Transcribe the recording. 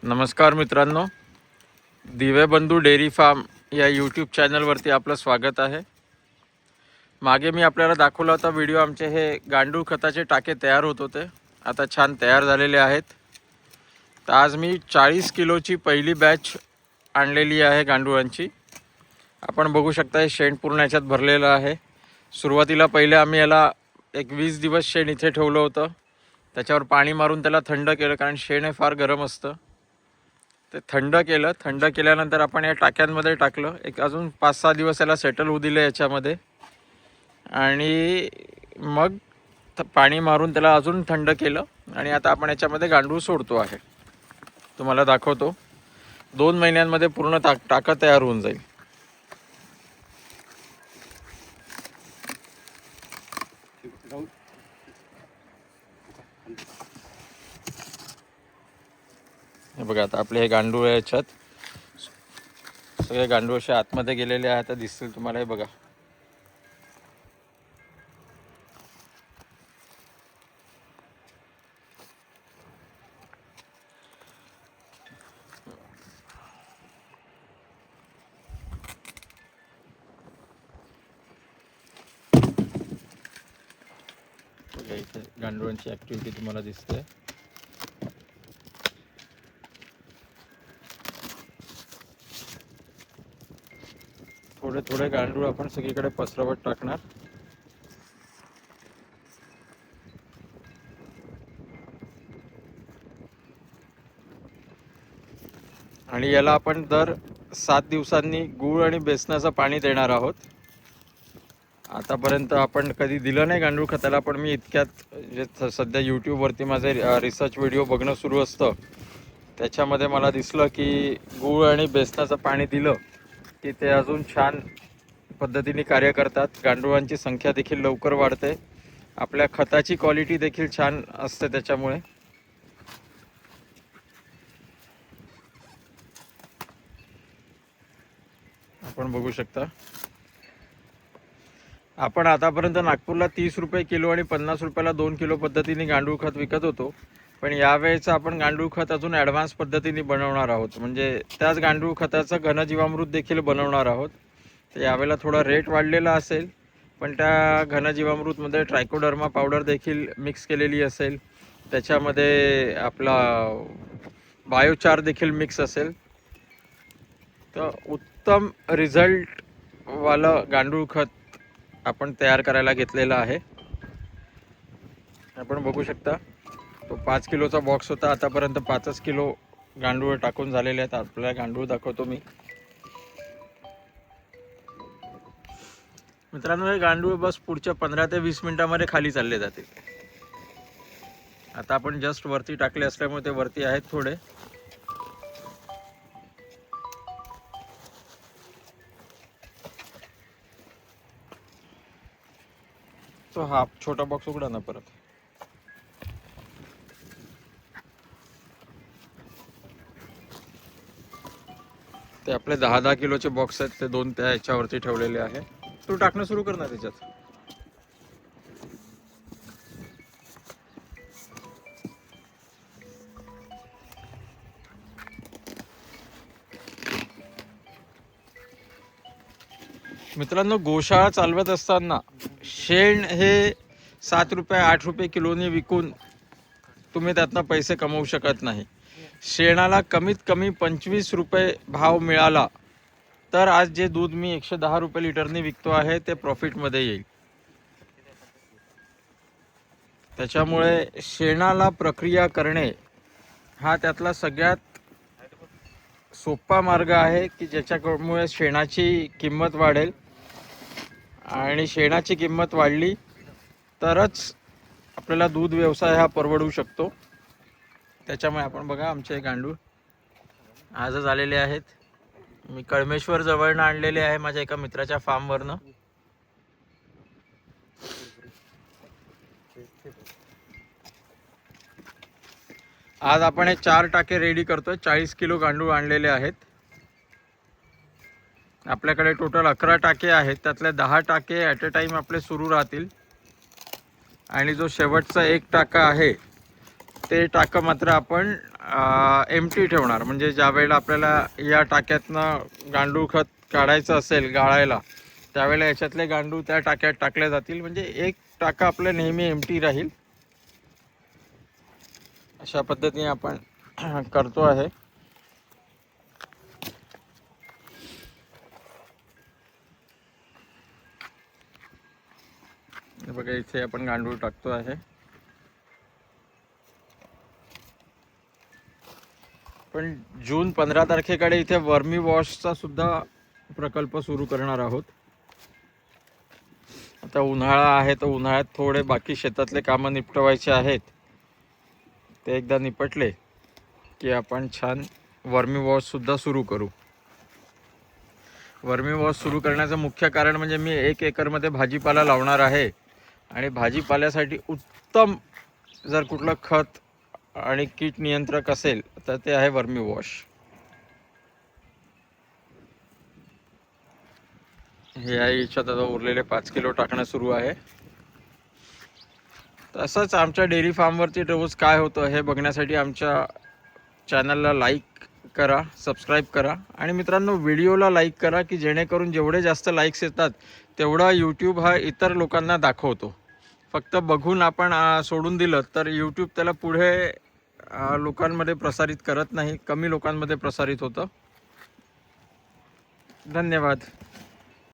नमस्कार मित्रांनो, दिवेबंधू dairy form या यूट्यूब चॅनलवरती आपलं स्वागत आहे. मागे मी आपल्याला दाखवला होता व्हिडिओ, आमचे हे गांडूळ खताचे टाके तयार होत होते. आता छान तयार झालेले आहेत. तर आज मी 40 किलोची पहिली बॅच आणलेली आहे गांडूळांची. आपण बघू शकता हे शेण पूर्ण याच्यात भरलेलं आहे. सुरुवातीला पहिले आम्ही याला एक 20 दिवस शेण इथे ठेवलं होतं. त्याच्यावर पाणी मारून त्याला थंड केलं, कारण शेण हे फार गरम असतं. ते थंड केलं. थंड केल्यानंतर आपण या टाक्यांमध्ये टाकलं. एक अजून 5-6 दिवस याला सेटल होऊ दिले याच्यामध्ये, आणि मग पाणी मारून त्याला अजून थंड केलं. आणि आता आपण याच्यामध्ये गांडूळ सोडतो आहे. तुम्हाला दाखवतो. 2 महिन्यांमध्ये पूर्ण टाका तयार होऊन जाईल. हे बघा, आता आपले हे गांडूळ याच्यात सगळे गांडूळ असे आतमध्ये गेलेले आहेत. दिसतील तुम्हाला. हे बघा, इथे गांडुळांची ऍक्टिव्हिटी तुम्हाला दिसते. थोडे थोडे गांडूळ आपण सगळीकडे पसरवत टाकणार. आणि याला आपण दर 7 दिवसांनी गूळ आणि बेसनाचं पाणी देणार आहोत. आतापर्यंत आपण कधी दिलं नाही गांडूळ खताला, पण मी इतक्यात जे सध्या यूट्यूबवरती माझे रिसर्च व्हिडिओ बघणं सुरू असतं, त्याच्यामध्ये मला दिसलं की गूळ आणि बेसनाचं पाणी दिलं की ते अजून छान पद्धतीने कार्य करतात. गांडुळांची संख्या देखील लवकर वाढते. आपल्या खताची क्वालिटी देखील छान असते त्याच्यामुळे. आपण बघू शकता. आपण आतापर्यंत नागपूरला 30 रुपये किलो आणि 50 रुपयाला 2 किलो पद्धतीने गांडूळ खत विकत होतो. पण यावेळेचं आपण गांडूळ खत अजून ॲडव्हान्स पद्धतीने बनवणार आहोत. म्हणजे त्याच गांडूळ खताचं घनजीवामृत देखील बनवणार आहोत. तर यावेळेला थोडा रेट वाढलेला असेल, पण त्या घनजीवामृतमध्ये ट्रायकोडर्मा पावडर देखील मिक्स केलेली असेल. त्याच्यामध्ये आपला बायोचार देखील मिक्स असेल. तर उत्तम रिझल्टवालं गांडूळ खत आपण तयार करायला घेतलेला आहे. आपण बघू शकता. तो 5 किलोचा बॉक्स होता. आतापर्यंत 5 किलो गांडूळ टाकून झालेले आहेत. आपल्याला गांडूळ दाखवतो मी. मित्रांनो, हे गांडूळ बस पुढच्या 15 ते 20 मिनिटांमध्ये खाली चालले जातील. आता आपण जस्ट वरती टाकले असल्यामुळे ते वरती आहेत थोडे. तो हा छोटा बॉक्स उघडा ना परत. ते आपले 10-10 किलोचे बॉक्स आहेत. ते 2 त्या ह्याच्यावरती ठेवलेले आहे. तू टाकणं सुरू कर ना त्याच्यात. मित्रांनो, गोशाळा चालवत असताना शेण हे 7 रुपये 8 रुपये किलोनी विकून तुम्ही त्यातनं पैसे कमवू शकत नाही. शेणाला कमीत कमी 25 रुपये भाव मिळाला तर आज जे दूध मी 110 रुपये लिटरनी विकतो आहे ते प्रॉफिटमध्ये येईल. त्याच्यामुळे शेणाला प्रक्रिया करणे हा त्यातला सगळ्यात सोपा मार्ग आहे की ज्याच्यामुळे शेणाची किंमत वाढेल. आणि शेणाची किंमत वाढली तरच आपल्याला दूध व्यवसाय हा परवडू शकतो. त्याच्यामुळे आपण बघा, आमचे गांडूळ आजच आलेले आहेत. मी कळमेश्वर जवळनं आणलेले आहे, माझ्या एका मित्राच्या फार्मवरनं. आज आपण हे 4 टाके रेडी करतोय. 40 किलो गांडूळ आणलेले आहेत. आपल्याकडे टोटल 11 टाके आहेत. त्यातले 10 टाके ॲट अ टाईम आपले सुरू राहतील. आणि जो शेवटचा 1 टाका आहे ते टाकं मात्र आपण एम्प्टी ठेवणार, म्हणजे ज्या वेळेला आपल्याला या टाक्यातनं गांडूळ खत काढायचं असेल गाळायला, त्यावेळेला याच्यातले गांडूळ त्या टाक्यात टाकले जातील, म्हणजे एक टाका आपल्या नेहमी एम्प्टी राहील. अशा पद्धतीने आपण करतो आहे. बघा इथे आपण गांडूळ टाकतो आहे. पण जून 15 तारखेकडे इथे वर्मी वॉशचा सुद्धा प्रकल्प सुरू करणार आहोत. आता उन्हाळा आहे तर उन्हाळ्यात थोडे बाकी शेतातले कामं निपटवायचे आहेत. ते एकदा निपटले की आपण छान वर्मी वॉश सुद्धा सुरू करू. वर्मी वॉश सुरू करण्याचं मुख्य कारण म्हणजे मी 1 एकरमध्ये भाजीपाला लावणार आहे आणि भाजीपाल्यासाठी उत्तम जर कुठलं खत आणि कीट नियंत्रक असेल तर ते आहे वर्मी वॉश. हे आहे याच्यात आता उरलेले 5 किलो टाकणं सुरू आहे. तसंच आमच्या डेअरी फार्मवरती रोज काय होतं हे बघण्यासाठी आमच्या चॅनलला लाईक करा, सबस्क्राईब करा आणि मित्रांनो व्हिडिओला लाईक करा की जेणेकरून जेवढे जास्त लाईक्स येतात तेवढा यूट्यूब हा इतर लोकांना दाखवतो. फक्त बघून आपण सोडून दिलं तर यूट्यूब त्याला पुढे लोकांमध्ये प्रसारित करत नाही, कमी लोकांमध्ये प्रसारित होतं. धन्यवाद.